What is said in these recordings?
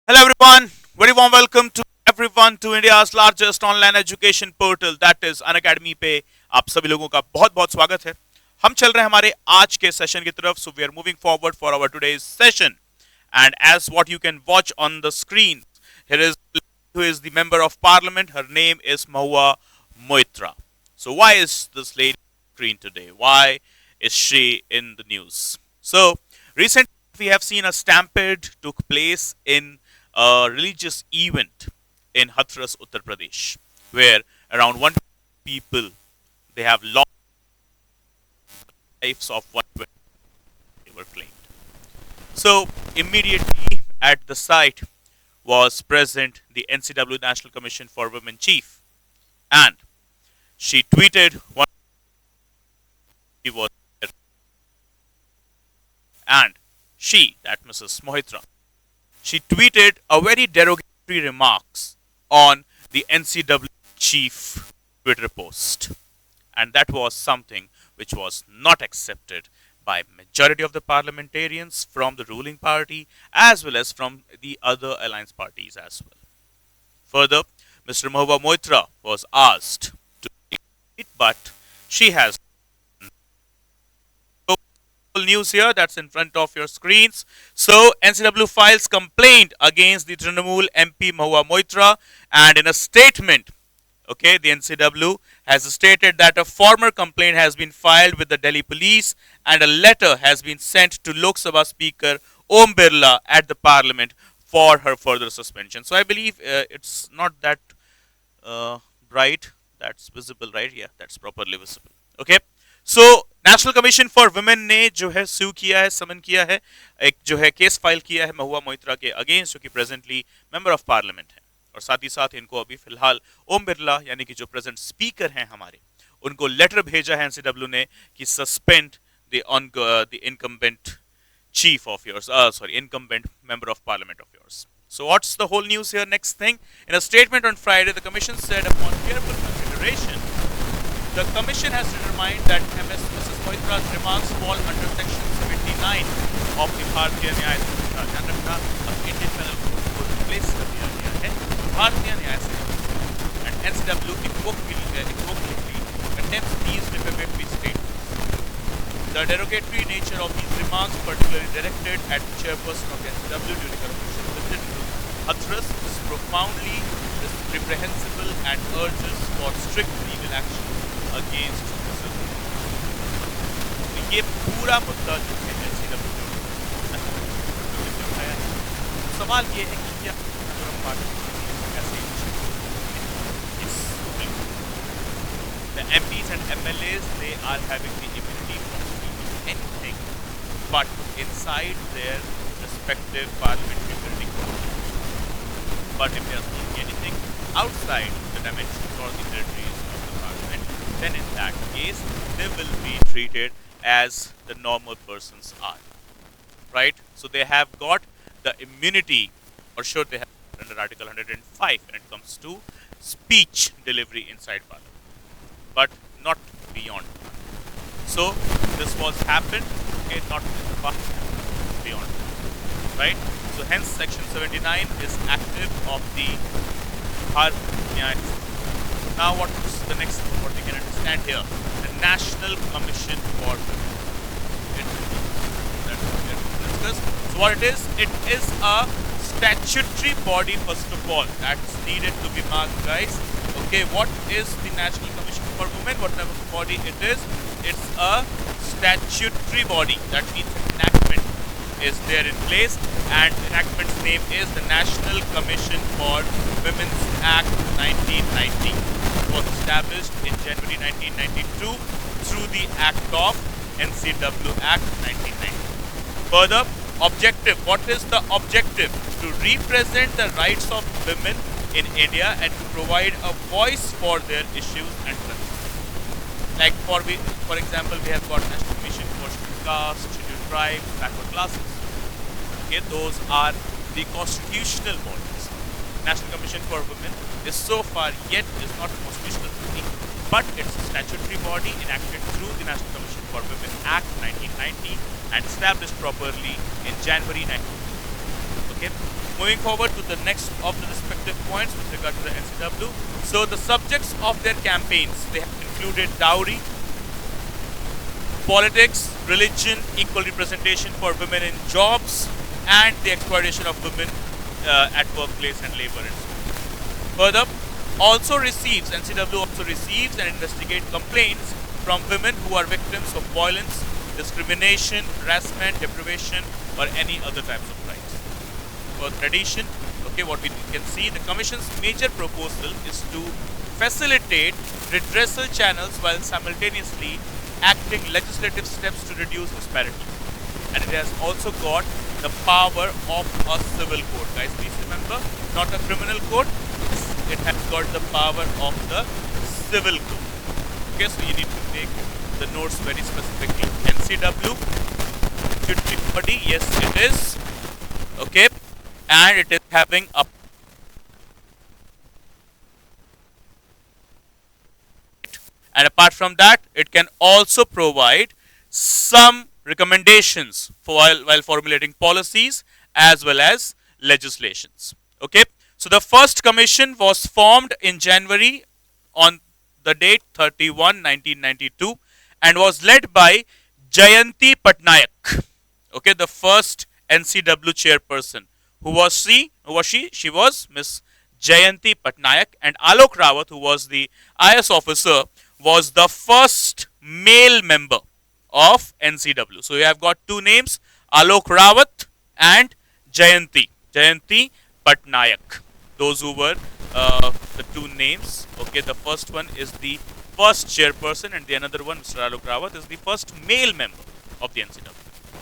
Hello everyone, very warm welcome to everyone to India's largest online education portal that is Unacademy पे आप सभी लोगों का बहुत बहुत स्वागत है। हम चल रहे हैं हमारे आज के सेशन की तरफ, so we are moving forward for our today's session. And as what you can watch on the screen, here is who is the member of parliament. Her name is Mahua Moitra. So why is this lady on the screen today? Why is she in the news? So recently we have seen a stampede took place in a religious event in Hathras, Uttar Pradesh, where around 1 people they have lost lives of 120 they were claimed. So immediately at the site was present the NCW National Commission for Women chief, and she tweeted one she was there, and she, that Mrs. Mohitra, she tweeted a very derogatory remarks on the NCW chief Twitter post, and that was something which was not accepted by majority of the parliamentarians from the ruling party as well as from the other alliance parties as well. Further, Mr. Mahua Moitra was asked to it, but she has news here that's in front of your screens. So NCW files complaint against the Trinamool MP Mahua Moitra, and in a statement, okay, the NCW has stated that a former complaint has been filed with the Delhi police and a letter has been sent to Lok Sabha Speaker Om Birla at the Parliament for her further suspension. So I believe it's not that bright. That's visible, right? Yeah, that's properly visible. Okay. So national commission for women ने जो है सू किया है, समन किया है, एक जो है केस फाइल किया है महुआ मोइत्रा के अगेंस्ट, जो कि प्रेजेंटली मेंबर ऑफ पार्लियामेंट है, और साथ ही साथ इनको अभी फिलहाल ओम बिरला यानी कि जो प्रेजेंट स्पीकर हैं हमारे, उनको लेटर भेजा है एनसीडब्ल्यू ने कि suspend the incumbent chief of yours, incumbent member of parliament of yours. So what's the whole news here? Next thing, in a statement on Friday, the commission said upon careful consideration, the commission has determined that Mrs. Moitra's remarks fall under section 79 of the Bharatiya Nyaya Sanhita. ध्यान रखना, अब Indian panel code को replace कर दिया गया है भारतीय न्याय संहिता, and NCW equivocally condemns these defamatory statements. The derogatory nature of these remarks, particularly directed at the chairperson of the NCW during her official visit to Hathras, is profoundly reprehensible and urges for strict legal action against. तो ये पूरा मुद्दा जो है NCW ने उठाया है। सवाल ये है कि क्या कैसे the MPs and MLAs, they are having the immunity from speaking anything but inside their respective parliamentary building. But if they are speaking anything outside the dimensions or the territories of the parliament, then in that case they will be treated as the normal persons are, right? So they have got the immunity, or should they have under Article 105 when it comes to speech delivery inside parliament, but not beyond. So this was happened, okay, not in the past, beyond, right? So hence section 79 is active of the Bharatiya. Now what's the next thing, what we can understand here? The National Commission for Women. That's what we are going to discuss. So what it is a statutory body, first of all, that's needed to be marked, guys. Okay, what is the National Commission for Women? What type of body it is? It's a statutory body. That means enactment is there in place, and enactment's name is the National Commission for Women's Act 1990. It was established in January 1992 through the Act of NCW Act 1990. Further, objective. What is the objective? To represent the rights of women in India and to provide a voice for their issues and concerns. Like for example, we have got National Commission for Scheduled Caste, Scheduled Tribes, backward classes. Okay, those are the constitutional bodies. National Commission for Women is so far yet is not a constitutional body, but it's a statutory body enacted through the National Commission for Women Act 1990 and established properly in January 1990. Okay. Moving forward to the next of the respective points with regard to the NCW. So the subjects of their campaigns, they have included dowry, politics, religion, equal representation for women in jobs, and the exploitation of women at workplace and labor and so on. Further, NCW also receives and investigates complaints from women who are victims of violence, discrimination, harassment, deprivation, or any other types of crimes. For tradition, okay, what we can see, the Commission's major proposal is to facilitate redressal channels while simultaneously acting legislative steps to reduce disparities. And it has also got the power of a civil code. Guys, please remember, not a criminal code. It has got the power of the civil code. Okay, so you need to take the notes very specifically. NCW should be body. Yes, it is. Okay, and it is having a and apart from that, it can also provide some recommendations for while formulating policies as well as legislations. Okay, so the first commission was formed in January on the date 31/1992 and was led by Jayanti Patnaik. Okay, the first NCW chairperson. Who was she? She was Miss Jayanti Patnaik, and Alok Rawat, who was the IS officer, was the first male member of NCW. So you have got two names, Alok Rawat and Jayanti Patnaik. Those who were the two names. Okay, the first one is the first chairperson, and the another one, Mr. Alok Rawat, is the first male member of the NCW.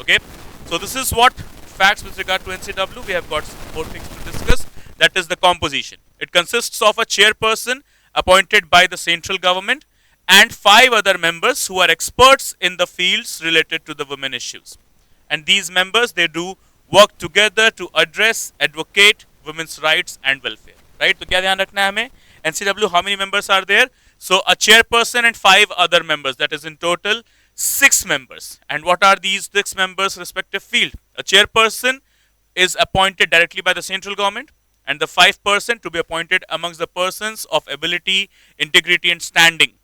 Okay, so this is what facts with regard to NCW. We have got four things to discuss. That is the composition. It consists of a chairperson appointed by the central government and 5 other members who are experts in the fields related to the women issues. And these members, they do work together to address, advocate women's rights and welfare. Right? तो क्या ध्यान रखना है हमें? NCW, how many members are there? So a chairperson and 5 other members. That is in total 6 members. And what are these 6 members' respective field? A chairperson is appointed directly by the central government, and the 5% to be appointed amongst the persons of ability, integrity, and standing,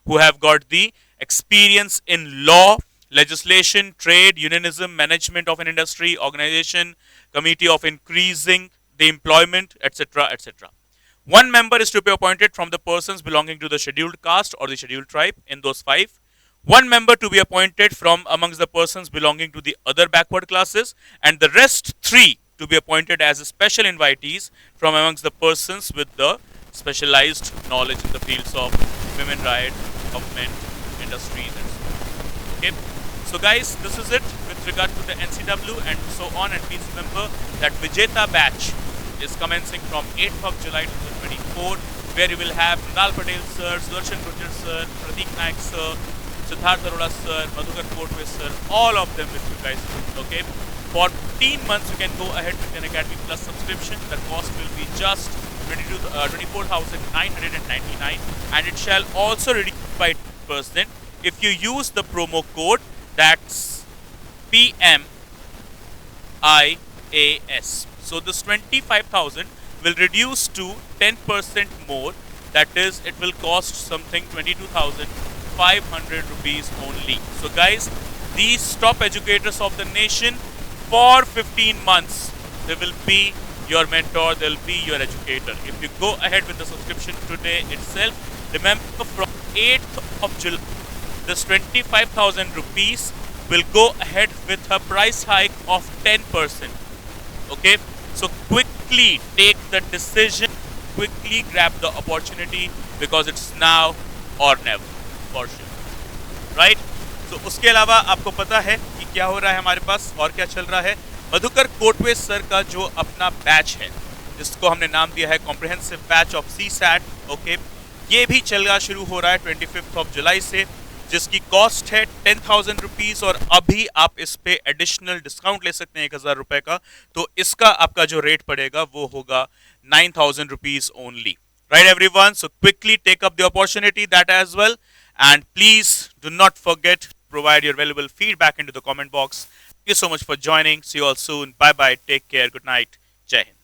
who have got the experience in law, legislation, trade, unionism, management of an industry, organization, committee of increasing the employment, etc., etc. One member is to be appointed from the persons belonging to the scheduled caste or the scheduled tribe in those 5. One member to be appointed from amongst the persons belonging to the other backward classes, and the rest 3 to be appointed as special invitees from amongst the persons with the specialized knowledge in the fields of women rights, government, industries, and so on. Okay, so guys, this is it with regard to the NCW and so on. And please remember that Vijeta batch is commencing from 8th of July 2024, where you will have Nal Patel sir, Sudarshan Gurjar sir, Pratik Naik sir, Siddharth Arora sir, Madhukar Kotwe sir, all of them with you guys. Okay, for 15 months you can go ahead with an Academy Plus subscription. The cost will be just 24,999, and it shall also reduce by 10% if you use the promo code, that's PMIAS. So this 25,000 will reduce to 10% more. That is, it will cost something 22,500 rupees only. So guys, these top educators of the nation, for 15 months, they will be your mentor, they will be your educator. If you go ahead with the subscription today itself, remember from 8th of July, this 25,000 rupees will go ahead with a price hike of 10%. Okay, so quickly take the decision, quickly grab the opportunity, because it's now or never for sure. Right? So उसके अलावा आपको पता है कि क्या हो रहा है हमारे पास और क्या चल रहा है. मधुकर कोटवे सर का जो अपना बैच है, जिसको हमने नाम दिया है comprehensive batch of CSAT. Okay, ये भी चलना शुरू हो रहा है 25 ऑफ जुलाई से, जिसकी कॉस्ट है 10,000 रुपीज़, और अभी आप इस पे एडिशनल डिस्काउंट ले सकते हैं 1,000 रुपए का. तो इसका आपका जो रेट पड़ेगा वो होगा 9,000 rupees only. Right, everyone? So quickly take up the opportunity, that as well. And please do not forget to provide your valuable feedback into the comment box. Thank you so much for joining. See you all soon. Bye bye. Take care. Good night. जय हिंद।